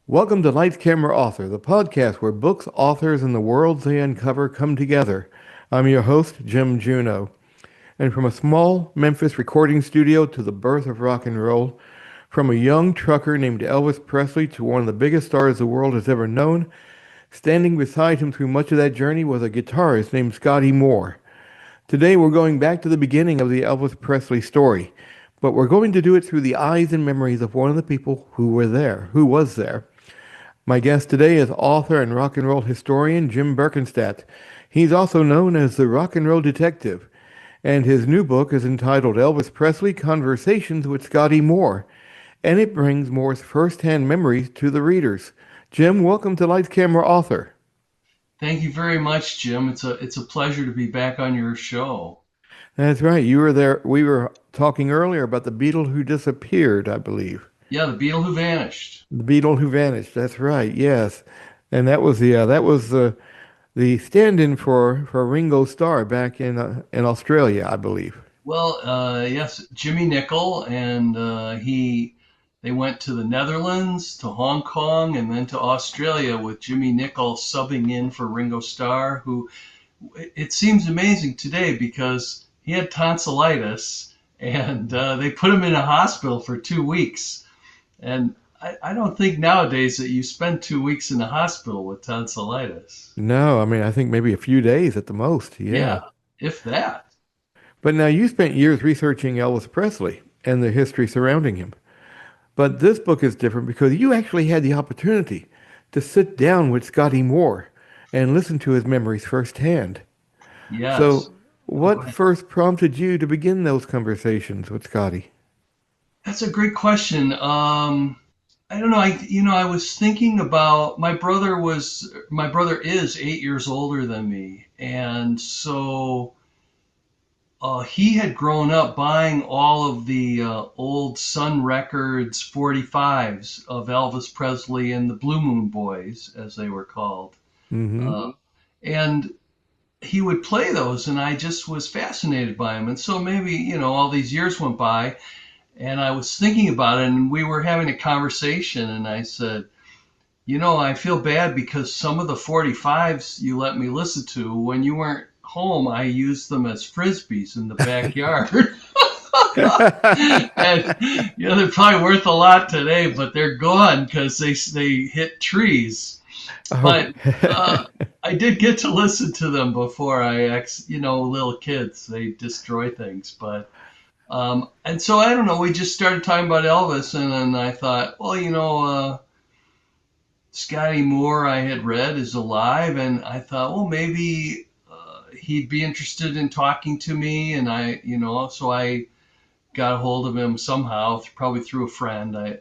Welcome to Lights Camera Author, the podcast where books, authors, and the worlds they uncover come together. I'm your host, Jim Juno. And from a small Memphis recording studio to the birth of rock and roll, from a young trucker named Elvis Presley to one of the biggest stars the world has ever known, standing beside him through much of that journey was a guitarist named Scotty Moore. Today we're going back to the beginning of the Elvis Presley story, but we're going to do it through the eyes and memories of one of the people who was there. My guest today is author and rock and roll historian Jim Berkenstadt. He's also known as the Rock and Roll Detective, and his new book is entitled Elvis Presley Conversations with Scotty Moore, and it brings Moore's first-hand memories to the readers. Jim, welcome to Lights Camera Author. Thank you very much, Jim. It's a pleasure to be back on your show. That's right. You were there. We were talking earlier about the Beatle who disappeared, I believe. Yeah, the Beatle who vanished. The Beatle who vanished. That's right. Yes, and that was the stand-in for Ringo Starr back in Australia, I believe. Well, yes, Jimmy Nicol, and they went to the Netherlands, to Hong Kong, and then to Australia with Jimmy Nicol subbing in for Ringo Starr, who it seems amazing today because he had tonsillitis, and they put him in a hospital for 2 weeks. And I don't think nowadays that you spend 2 weeks in the hospital with tonsillitis. No, I mean I think maybe a few days at the most. Yeah. Yeah, if that. But now you spent years researching Elvis Presley and the history surrounding him. But this book is different because you actually had the opportunity to sit down with Scotty Moore and listen to his memories firsthand. Yes. So, Oh, go what ahead. first prompted you to begin those conversations with Scotty? That's a great question. I don't know. I was thinking about my brother is 8 years older than me, and so he had grown up buying all of the old Sun Records 45s of Elvis Presley and the Blue Moon Boys, as they were called. Mm-hmm. And he would play those, and I just was fascinated by them. And so maybe, all these years went by, and I was thinking about it, and we were having a conversation, and I said, I feel bad because some of the 45s you let me listen to when you weren't home, I used them as frisbees in the backyard. And they're probably worth a lot today, but they're gone because they hit trees. Oh, But I did get to listen to them before little kids, they destroy things. But and so I don't know, we just started talking about Elvis, and then I thought, well, Scotty Moore I had read is alive, and I thought, well, maybe he'd be interested in talking to me, and so I got a hold of him somehow, probably through a friend. I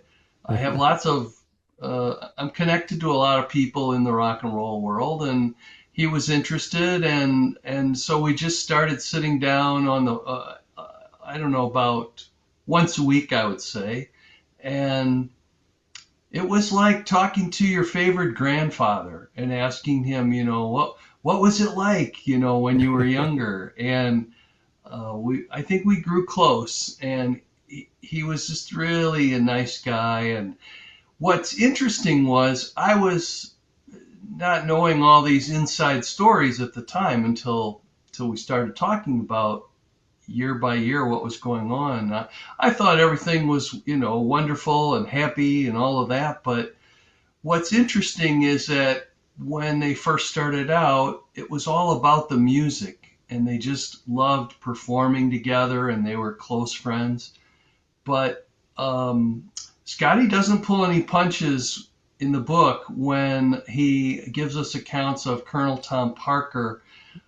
have lots of I'm connected to a lot of people in the rock and roll world, and he was interested, and so we just started sitting down on the I don't know, about once a week, I would say, and it was like talking to your favorite grandfather and asking him, what was it like, when you were younger, and I think we grew close, and he was just really a nice guy. And what's interesting was I was not knowing all these inside stories at the time until we started talking about year by year what was going on. I thought everything was, wonderful and happy and all of that. But what's interesting is that when they first started out, it was all about the music, and they just loved performing together, and they were close friends. But Scotty doesn't pull any punches in the book when he gives us accounts of Colonel Tom Parker,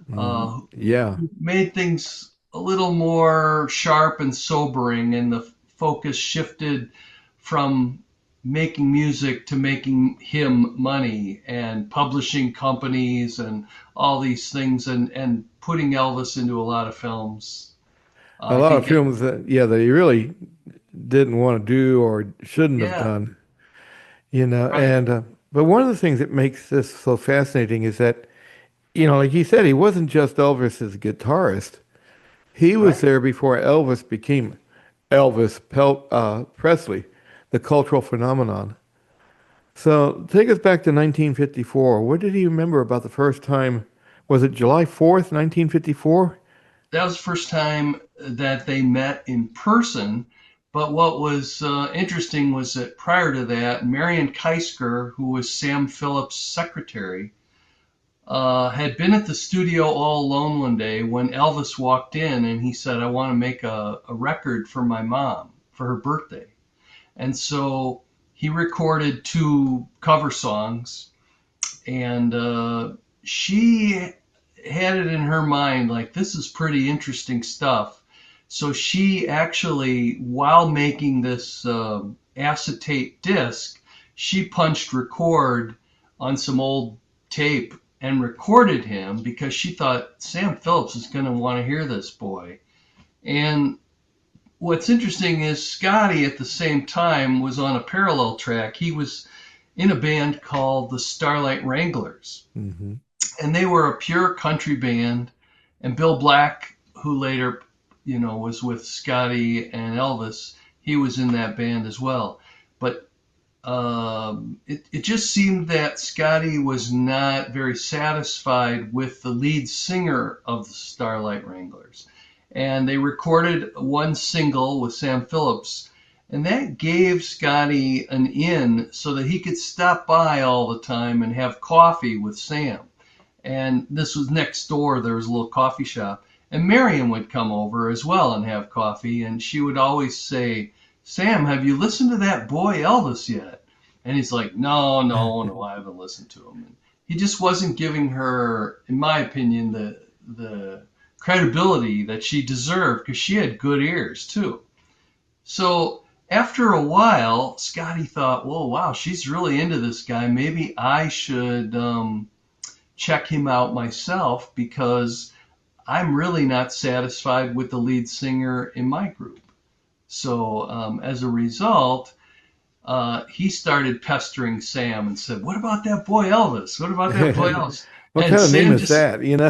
who yeah. made things a little more sharp and sobering, and the focus shifted from making music to making him money and publishing companies and all these things, and putting Elvis into a lot of films. A I lot of think, films that he really didn't want to do or shouldn't have yeah, done, right, but one of the things that makes this so fascinating is that, like he said, he wasn't just Elvis's guitarist. He was right. there before Elvis became Presley, the cultural phenomenon. So take us back to 1954. What did he remember about the first time? Was it July 4th, 1954? That was the first time that they met in person. But what was interesting was that prior to that, Marion Keisker, who was Sam Phillips' secretary, had been at the studio all alone one day when Elvis walked in and he said, I want to make a record for my mom for her birthday. And so he recorded two cover songs, and she had it in her mind like, this is pretty interesting stuff. So she actually, while making this acetate disc, she punched record on some old tape and recorded him because she thought Sam Phillips is going to want to hear this boy. And what's interesting is Scotty at the same time was on a parallel track. He was in a band called the Starlight Wranglers, Mm-hmm. and they were a pure country band. And Bill Black, who later, was with Scotty and Elvis, he was in that band as well. But it just seemed that Scotty was not very satisfied with the lead singer of the Starlight Wranglers. And they recorded one single with Sam Phillips, and that gave Scotty an in so that he could stop by all the time and have coffee with Sam. And this was next door. There was a little coffee shop. And Marion would come over as well and have coffee. And she would always say, Sam, have you listened to that boy Elvis yet? And he's like, no, I haven't listened to him. And he just wasn't giving her, in my opinion, the credibility that she deserved because she had good ears too. So after a while, Scotty thought, well, wow, she's really into this guy. Maybe I should check him out myself because I'm really not satisfied with the lead singer in my group. So as a result, he started pestering Sam and said, what about that boy Elvis? What about that boy Elvis? What And kind of name Sam is just, that? You know?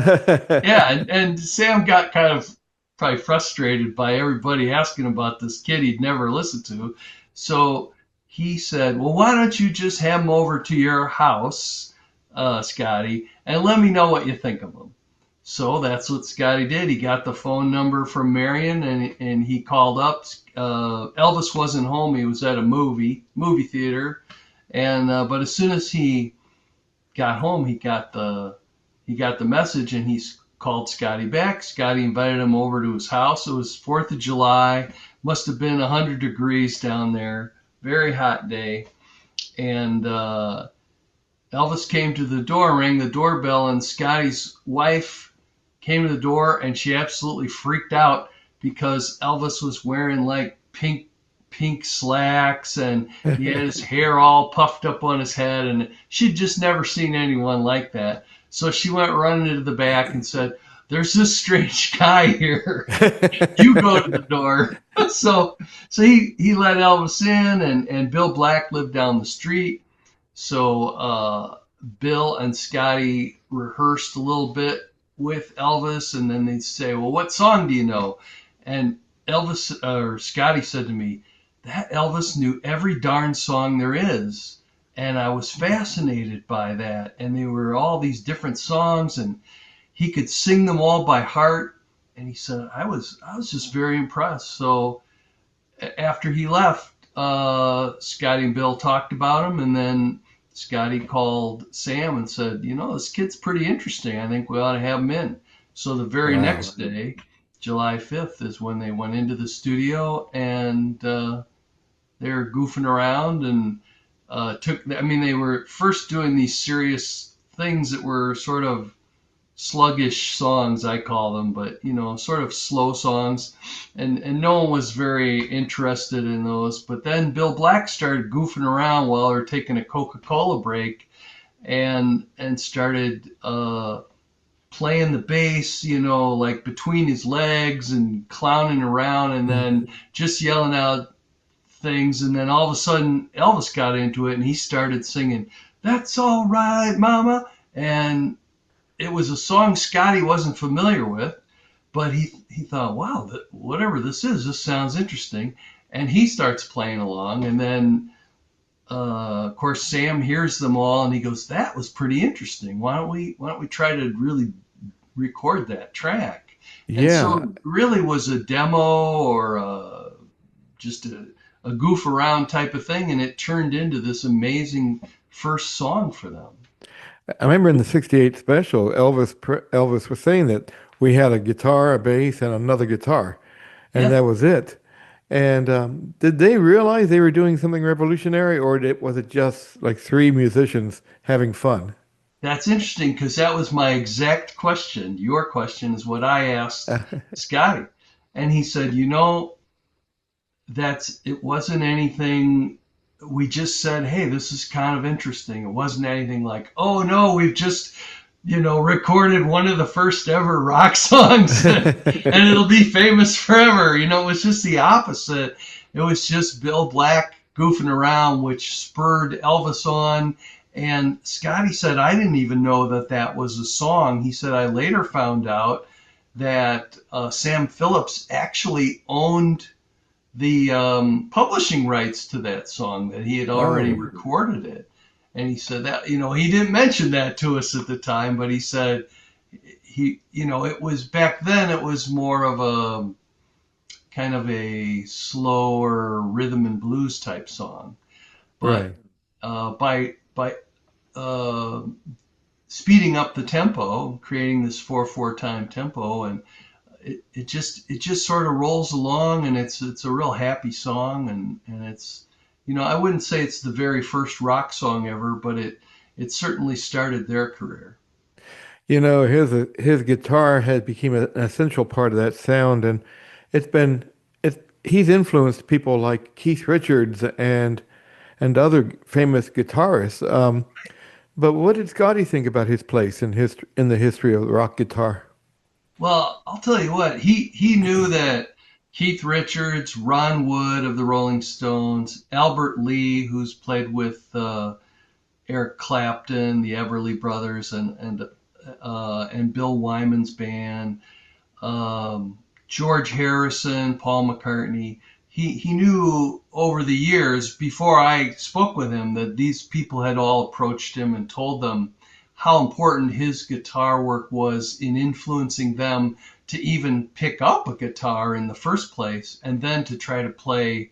yeah, and Sam got kind of probably frustrated by everybody asking about this kid he'd never listened to. So he said, well, why don't you just have him over to your house, Scotty, and let me know what you think of him. So that's what Scotty did. He got the phone number from Marion and he called up. Elvis wasn't home. He was at a movie theater. And but as soon as he got home, he got the message and he called Scotty back. Scotty invited him over to his house. It was 4th of July. Must have been 100 degrees down there. Very hot day. And Elvis came to the door, rang the doorbell, and Scotty's wife came to the door and she absolutely freaked out because Elvis was wearing like pink slacks and he had his hair all puffed up on his head, and she'd just never seen anyone like that. So she went running into the back and said, there's this strange guy here. You go to the door. So he let Elvis in, and Bill Black lived down the street. So Bill and Scotty rehearsed a little bit with Elvis, and then they'd say, well, what song do you know? And Scotty said to me, that Elvis knew every darn song there is. And I was fascinated by that. And they were all these different songs, and he could sing them all by heart. And he said, I was just very impressed. So after he left, Scotty and Bill talked about him, and then Scotty called Sam and said, this kid's pretty interesting. I think we ought to have him in. So the very Wow. next day, July 5th, is when they went into the studio, and they were goofing around and they were first doing these serious things that were sort of sluggish songs, I call them, but sort of slow songs, and no one was very interested in those. But then Bill Black started goofing around while they were taking a Coca-Cola break, and started playing the bass, like between his legs and clowning around, and then just yelling out things. And then all of a sudden Elvis got into it and he started singing, "That's all right, Mama," and it was a song Scotty wasn't familiar with, but he thought, wow, whatever this is, this sounds interesting. And he starts playing along. And then of course, Sam hears them all and he goes, "That was pretty interesting. Why don't we try to really record that track?" And so Yeah. it really was a demo or just a goof around type of thing, and it turned into this amazing first song for them. I remember in the '68 special, Elvis was saying that we had a guitar, a bass, and another guitar, and Yeah, that was it. And did they realize they were doing something revolutionary, or was it just like three musicians having fun? that's interesting because that was my exact question. Your question is what I asked Scotty. And he said, it wasn't anything. We just said, hey, this is kind of interesting. It wasn't anything like, oh no, we've just, recorded one of the first ever rock songs and it'll be famous forever. It was just the opposite. It was just Bill Black goofing around, which spurred Elvis on. And Scotty said, I didn't even know that that was a song. He said, I later found out that Sam Phillips actually owned the publishing rights to that song, that he had already Oh, recorded it. And he said that, he didn't mention that to us at the time, but he said it was back then, it was more of a kind of a slower rhythm and blues type song. But right. by uh, speeding up the tempo, creating this 4/4 time tempo, and it just sort of rolls along, and it's a real happy song, and it's I wouldn't say it's the very first rock song ever, but it certainly started their career. His guitar has become an essential part of that sound, and it's been he's influenced people like Keith Richards and other famous guitarists. But what did Scotty think about his place in the history of the rock guitar? Well, I'll tell you what, he knew that Keith Richards, Ron Wood of the Rolling Stones, Albert Lee, who's played with Eric Clapton, the Everly Brothers, and Bill Wyman's band, George Harrison, Paul McCartney. He knew over the years before I spoke with him that these people had all approached him and told them how important his guitar work was in influencing them to even pick up a guitar in the first place, and then to try to play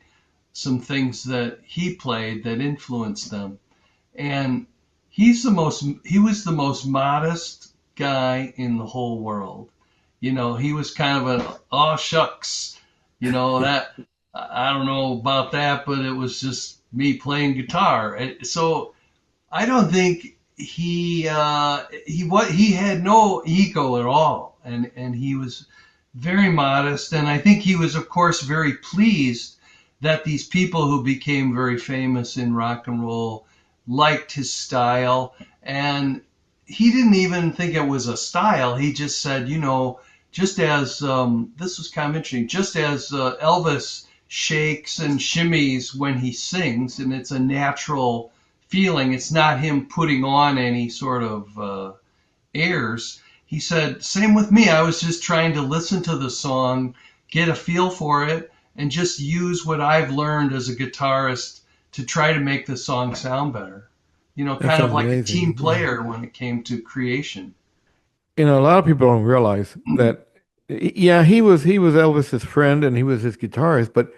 some things that he played that influenced them. And he was the most modest guy in the whole world. He was kind of an oh shucks, that I don't know about that, but it was just me playing guitar. So I don't think he had no ego at all, and he was very modest. And I think he was, of course, very pleased that these people who became very famous in rock and roll liked his style. And he didn't even think it was a style. He just said, just as this was kind of interesting, just as Elvis shakes and shimmies when he sings, and it's a natural feeling. It's not him putting on any sort of airs. He said, same with me. I was just trying to listen to the song, get a feel for it, and just use what I've learned as a guitarist to try to make the song sound better. That Kind of sounds like a team amazing. Yeah. player when it came to creation. A lot of people don't realize that. Yeah, he was Elvis's friend and he was his guitarist, but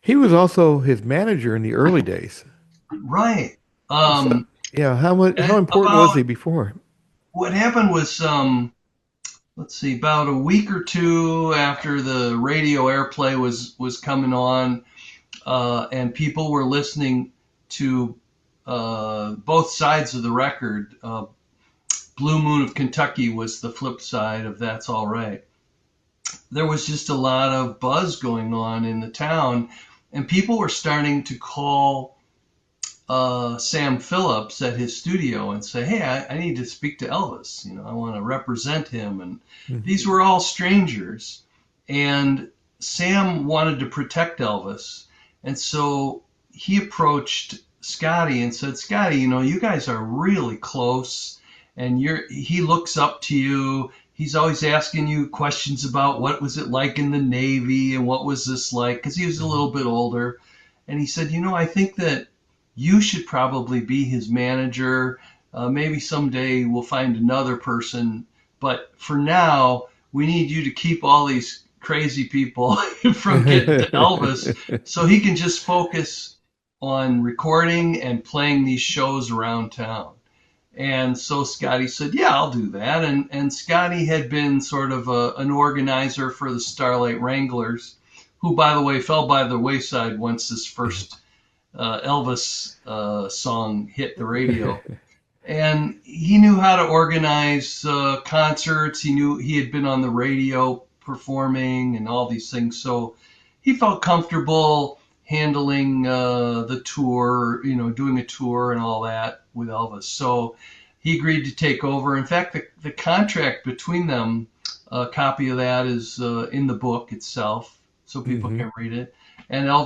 he was also his manager in the early days. Right. So, yeah, how important was About he before? what happened was, let's see, about a week or two after the radio airplay was coming on, and people were listening to both sides of the record. Blue Moon of Kentucky was the flip side of That's All Right. There was just a lot of buzz going on in the town, and people were starting to call Sam Phillips at his studio and say, "Hey, I need to speak to Elvis. I want to represent him." And these Mhm. were all strangers, and Sam wanted to protect Elvis, and so he approached Scotty and said, "Scotty, you guys are really close, and he looks up to you. He's always asking you questions about what was it like in the Navy and what was this like," because he was a little bit older. And he said, "I think that." you should probably be his manager. Maybe someday we'll find another person, but for now, we need you to keep all these crazy people from getting to Elvis so he can just focus on recording and playing these shows around town. And so Scotty said, "Yeah, I'll do that." And Scotty had been sort of an organizer for the Starlight Wranglers, who, by the way, fell by the wayside once this first Elvis song hit the radio. And he knew how to organize concerts. He knew he had been on the radio performing and all these things. So he felt comfortable handling the tour, doing a tour and all that with Elvis. So he agreed to take over. In fact, the contract between them, a copy of that is in the book itself, so people Hmm. can read it. And I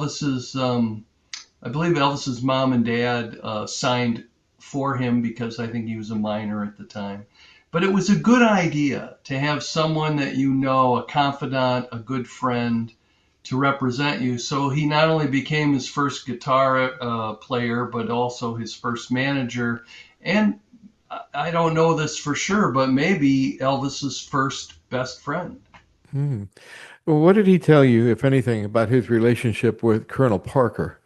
believe Elvis's mom and dad signed for him because I think he was a minor at the time. But it was a good idea to have someone that a confidant, a good friend, to represent you. So he not only became his first guitar player, but also his first manager. And I don't know this for sure, but maybe Elvis's first best friend. Hmm. Well, what did he tell you, if anything, about his relationship with Colonel Parker?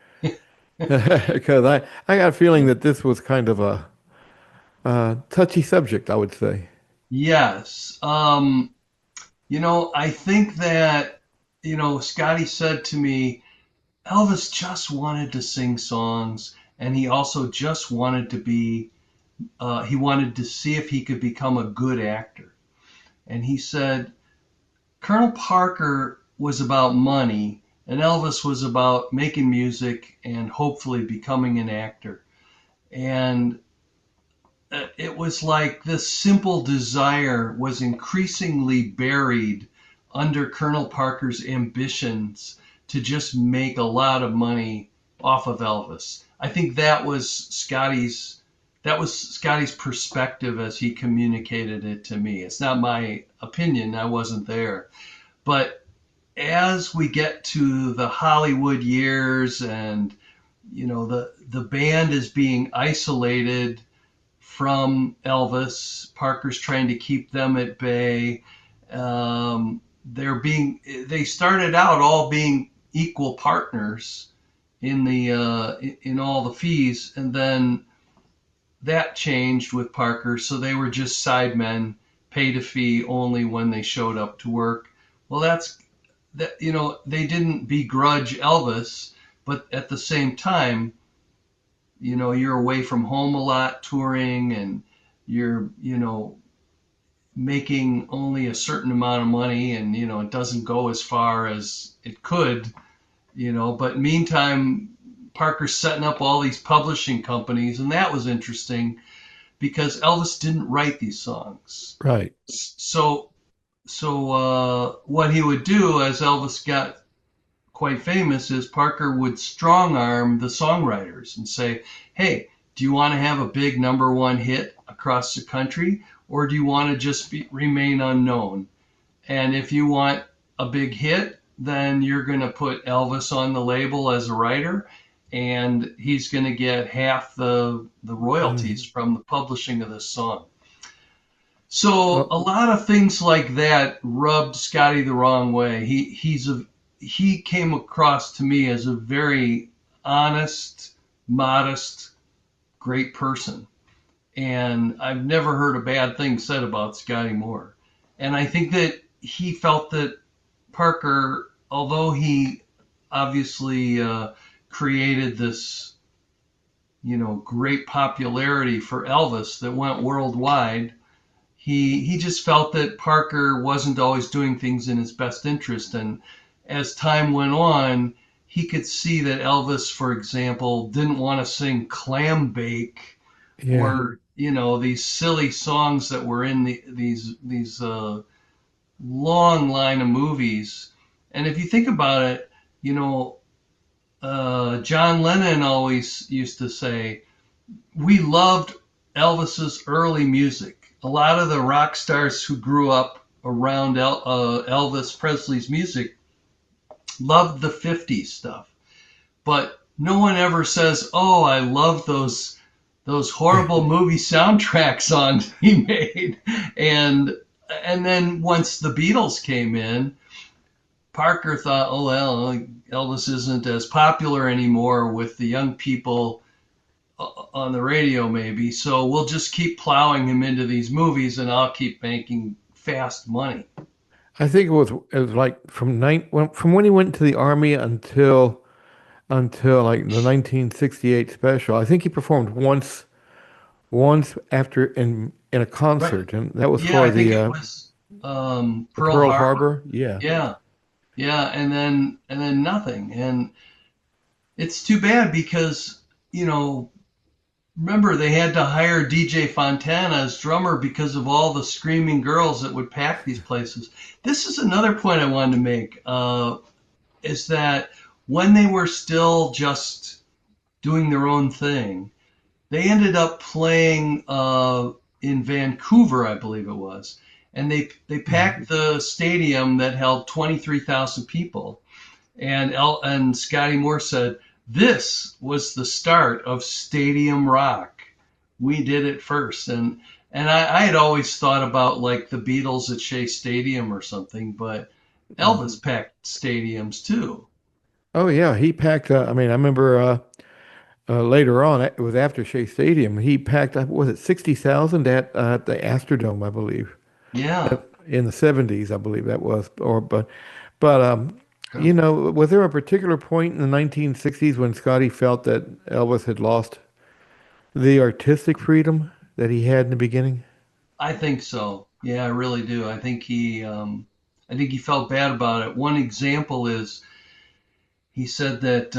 Because I got a feeling that this was kind of a touchy subject, I would say. Yes. I think that, Scotty said to me, Elvis just wanted to sing songs, and he also just wanted to he wanted to see if he could become a good actor. And he said, Colonel Parker was about money, and Elvis was about making music and hopefully becoming an actor. And it was like this simple desire was increasingly buried under Colonel Parker's ambitions to just make a lot of money off of Elvis. I think that was Scotty's perspective as he communicated it to me. It's not my opinion, I wasn't there. But as we get to the Hollywood years and the band is being isolated from Elvis. Parker's trying to keep them at bay. They started out all being equal partners in all the fees, and then that changed with Parker. So they were just sidemen, paid a fee only when they showed up to work. Well, they didn't begrudge Elvis, but at the same time, you're away from home a lot touring and you're, making only a certain amount of money and, it doesn't go as far as it could, but meantime, Parker's setting up all these publishing companies. And that was interesting because Elvis didn't write these songs. Right. So what he would do as Elvis got quite famous is Parker would strong arm the songwriters and say, hey, do you want to have a big #1 hit across the country, or do you want to just remain unknown? And if you want a big hit, then you're going to put Elvis on the label as a writer, and he's going to get half the royalties Mm. from the publishing of this song. So Well, a lot of things like that rubbed Scotty the wrong way. He came across to me as a very honest, modest, great person. And I've never heard a bad thing said about Scotty Moore. And I think that he felt that Parker, although he obviously created this, great popularity for Elvis that went worldwide, he just felt that Parker wasn't always doing things in his best interest. And as time went on, he could see that Elvis, for example, didn't want to sing Clam Bake yeah. or these silly songs that were in these long line of movies. And if you think about it, John Lennon always used to say, we loved Elvis's early music. A lot of the rock stars who grew up around Elvis Presley's music loved the '50s stuff. But no one ever says, "Oh, I love those horrible movie soundtrack songs he made." And and then once the Beatles came in, Parker thought, "Oh well, Elvis isn't as popular anymore with the young people on the radio, maybe. So we'll just keep plowing him into these movies, and I'll keep making fast money." I think it was like from when he went to the army until like the 1968 special. I think he performed once after in a Right. concert, and that was Yeah, for I think it was the Pearl Pearl Harbor. Harbor. Yeah. Yeah, yeah, and then nothing. And it's too bad because, you know, remember they had to hire DJ Fontana as drummer because of all the screaming girls that would pack these places. This is another point I wanted to make, is that when they were still just doing their own thing, they ended up playing in Vancouver, I believe it was, and they Mhm. packed the stadium that held 23,000 people. And Scotty Moore said, "This was the start of stadium rock. We did it first." And I had always thought about like the Beatles at Shea Stadium or something, but Mhm. Elvis packed stadiums too. Oh yeah, he packed. I mean, I remember later on. It was after Shea Stadium. He packed. Was it 60,000 at the Astrodome, I believe, Yeah. in the 70s. I believe that was. But Okay. was there a particular point in the 1960s when Scotty felt that Elvis had lost the artistic freedom that he had in the beginning? I think so. Yeah, I really do. I think he felt bad about it. One example is he said that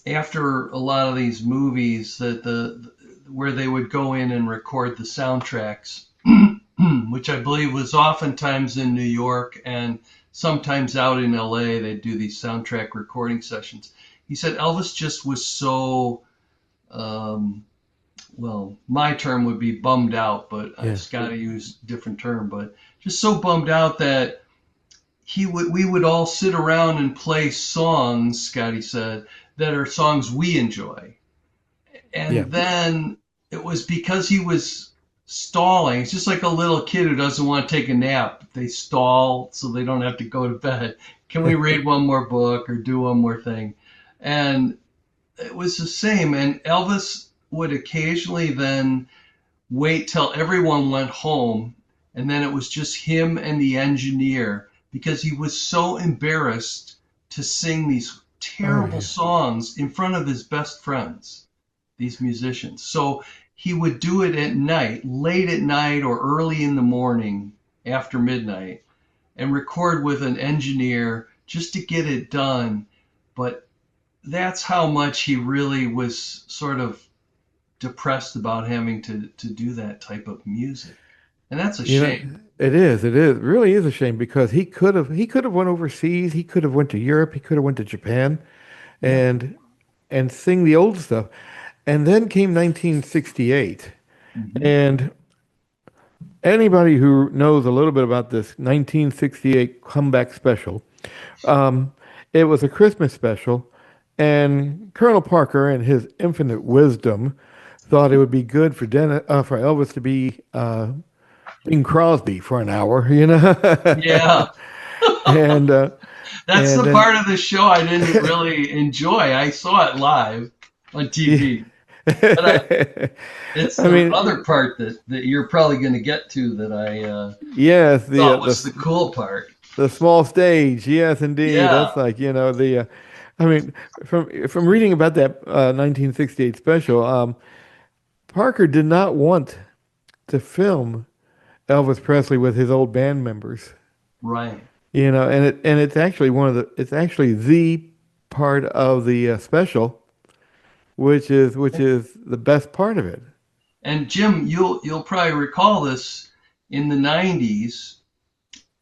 after a lot of these movies that the where they would go in and record the soundtracks, which I believe was oftentimes in New York and sometimes out in LA, they'd do these soundtrack recording sessions. He said Elvis just was so, um, well, my term would be bummed out, but Yeah. Scotty used a different term, but just so bummed out that we would all sit around and play songs, Scotty said, that are songs we enjoy. Yeah. And then it was because he was stalling. It's just like a little kid who doesn't want to take a nap. They stall so they don't have to go to bed. Can we read one more book or do one more thing? And it was the same. And Elvis would occasionally then wait till everyone went home, and then it was just him and the engineer because he was so embarrassed to sing these Oh terrible yeah. songs in front of his best friends, these musicians. So he would do it at night, late at night or early in the morning after midnight, and record with an engineer just to get it done. But that's how much he really was sort of depressed about having to do that type of music. And that's a You know, shame. it really is a shame because he could have went overseas, he could have went to Europe, he could have went to Japan Yeah. and and sing the old stuff. And then came 1968. Hmm. And anybody who knows a little bit about this 1968 comeback special, um, it was a Christmas special, and Colonel Parker, in his infinite wisdom, thought it would be good for Elvis to be Bing Crosby for an hour. Yeah. and That's and the then part of the show I didn't really enjoy. I saw it live on yeah. TV, but it's I the mean, other part that you're probably going to get to that I yes, the thought was the cool part. the small stage, yes, indeed. Yeah. That's like, the I mean, from reading about that 1968 special, Parker did not want to film Elvis Presley with his old band members. Right. It's actually the part of the special, which is the best part of it. And Jim, you'll probably recall this in the 90s.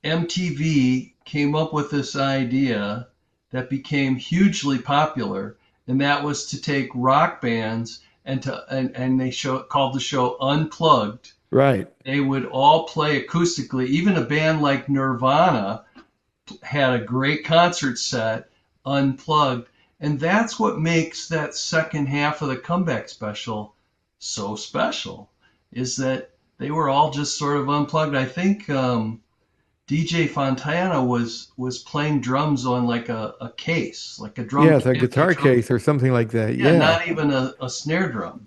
MTV came up with this idea that became hugely popular, and that was to take rock bands and they called the show Unplugged. Right. They would all play acoustically. Even a band like Nirvana had a great concert set, Unplugged, And that's what makes that second half of the comeback special so special, is that they were all just sort of unplugged. I think DJ Fontana was playing drums on like a case, like a drum Yes, a kit, a guitar drum, case or something like that. yeah, Yeah. not even a snare drum.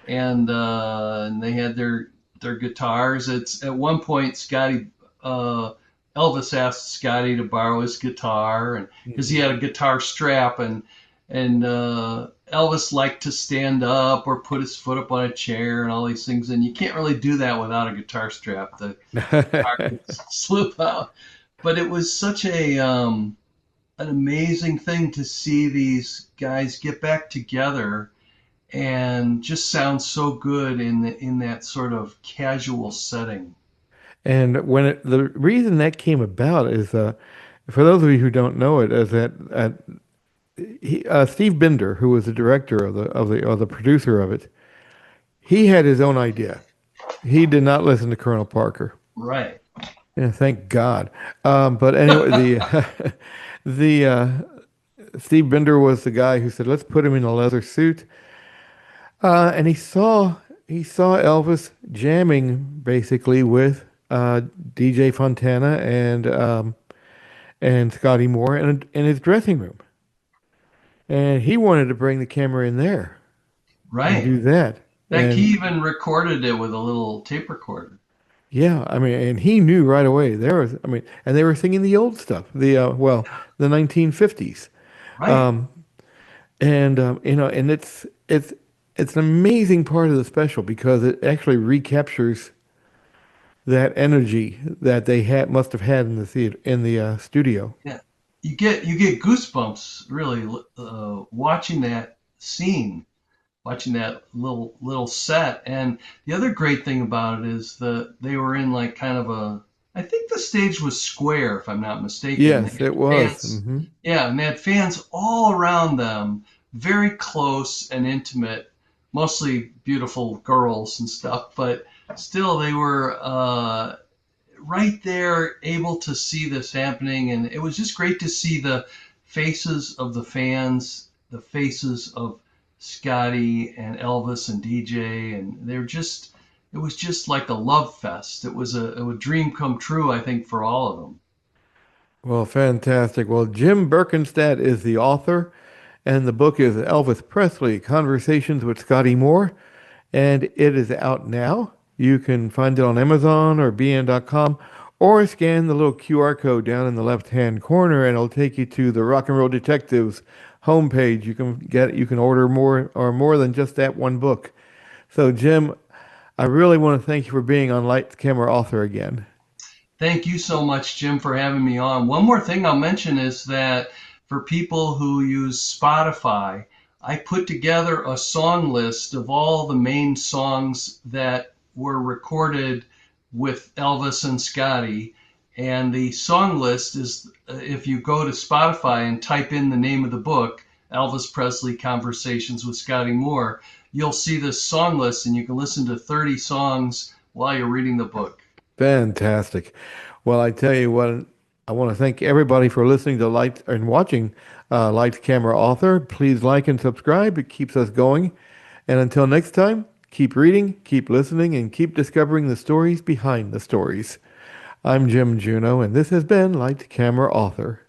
And they had their guitars. It's at one point uh, Elvis asked Scotty to borrow his guitar, and because he Mhm. had a guitar strap, and Elvis liked to stand up or put his foot up on a chair and all these things, and you can't really do that without a guitar strap. The guitar could slip out, but it was such a an amazing thing to see these guys get back together and just sounds so good in that sort of casual setting. And the reason that came about is, for those of you who don't know it, is that Steve Binder, who was the director of the producer of it, he had his own idea. He did not listen to Colonel Parker. Right. Yeah, thank God. But anyway, the the Steve Binder was the guy who said, "Let's put him in a leather suit." And he saw Elvis jamming basically with DJ Fontana and Scotty Moore in his dressing room, and he wanted to bring the camera in there and Right. do that. Heck, he And even recorded it with a little tape recorder. yeah, I mean, and he knew right away there was. I mean, and they were singing the old stuff, the 1950s, Right. um, and it's an amazing part of the special because it actually recaptures that energy that they had must have had in the theater in the studio. Yeah. You get goosebumps really watching that scene, watching that little set. And the other great thing about it is that they were in like kind of a, I think the stage was square if I'm not mistaken. They Yes, had it was. fans, Hmm. yeah, and they had fans all around them, very close and intimate, mostly beautiful girls and stuff, but still they were right there able to see this happening, and it was just great to see the faces of the fans, the faces of Scotty and Elvis and DJ, and they're just, it was just like a love fest. It was a dream come true, I think, for all of them. Well, fantastic. Well, Jim Berkenstadt is the author, and the book is Elvis Presley: Conversations with Scotty Moore, and it is out now. You can find it on Amazon or bn.com, or scan the little QR code down in the left-hand corner, and it'll take you to the Rock and Roll Detectives homepage. You can order more than just that one book. So, Jim, I really want to thank you for being on Lights Camera Author again. Thank you so much, Jim, for having me on. One more thing I'll mention is that for people who use Spotify, I put together a song list of all the main songs that were recorded with Elvis and Scotty. And the song list is, if you go to Spotify and type in the name of the book, Elvis Presley Conversations with Scotty Moore, you'll see this song list and you can listen to 30 songs while you're reading the book. Fantastic. Well, I tell you what, I want to thank everybody for listening to Lights and watching Lights Camera Author. Please like and subscribe. It keeps us going. And until next time, keep reading, keep listening, and keep discovering the stories behind the stories. I'm Jim Juno, and this has been Lights Camera Author.